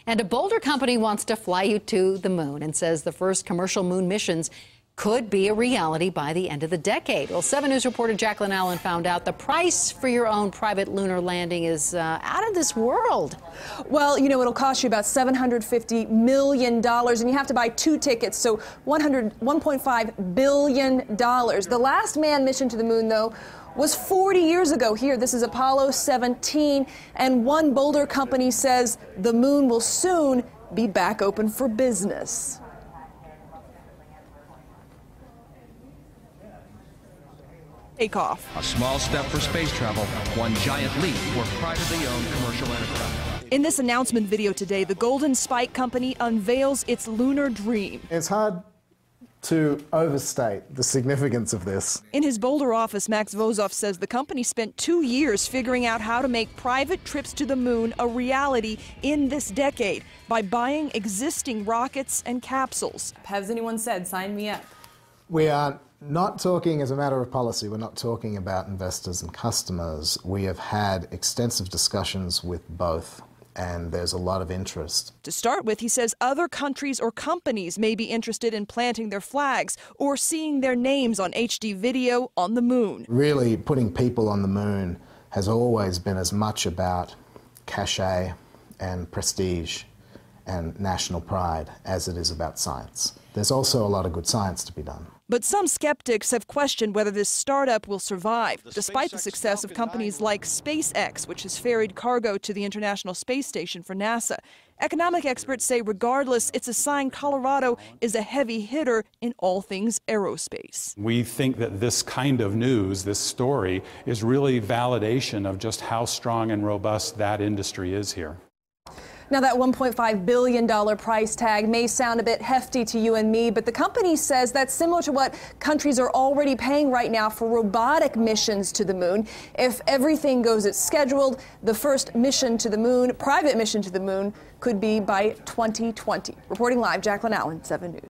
And a Boulder company wants to fly you to the moon and says the first commercial moon missions could be a reality by the end of the decade. Well, 7 News reporter Jaclyn Allen found out the price for your own private lunar landing is out of this world. Well, you know, it'll cost you about $750 million, and you have to buy 2 tickets, so $1.5 billion. The last manned mission to the moon, though, was 40 years ago here. This is Apollo 17, and one Boulder company says the moon will soon be back open for business. Takeoff. A small step for space travel, one giant leap for privately owned commercial enterprise. In this announcement video today, the Golden Spike Company unveils its lunar dream. It's hard to overstate the significance of this. In his Boulder office, Max Vozov says the company spent 2 years figuring out how to make private trips to the moon a reality in this decade by buying existing rockets and capsules. Has anyone said, sign me up? We are not talking as a matter of policy. We're not talking about investors and customers. We have had extensive discussions with both, and there's a lot of interest. To start with, he says other countries or companies may be interested in planting their flags or seeing their names on HD video on the moon. Really, putting people on the moon has always been as much about cachet and prestige and national pride as it is about science. There's also a lot of good science to be done. But some skeptics have questioned whether this startup will survive, despite the success of companies like SpaceX, which has ferried cargo to the International Space Station for NASA. Economic experts say regardless, it's a sign Colorado is a heavy hitter in all things aerospace. We think that this kind of news, this story, is really validation of just how strong and robust that industry is here. Now, that $1.5 billion price tag may sound a bit hefty to you and me, but the company says that's similar to what countries are already paying right now for robotic missions to the moon. If everything goes as scheduled, the first mission to the moon, private mission to the moon, could be by 2020. Reporting live, Jaclyn Allen, 7 News.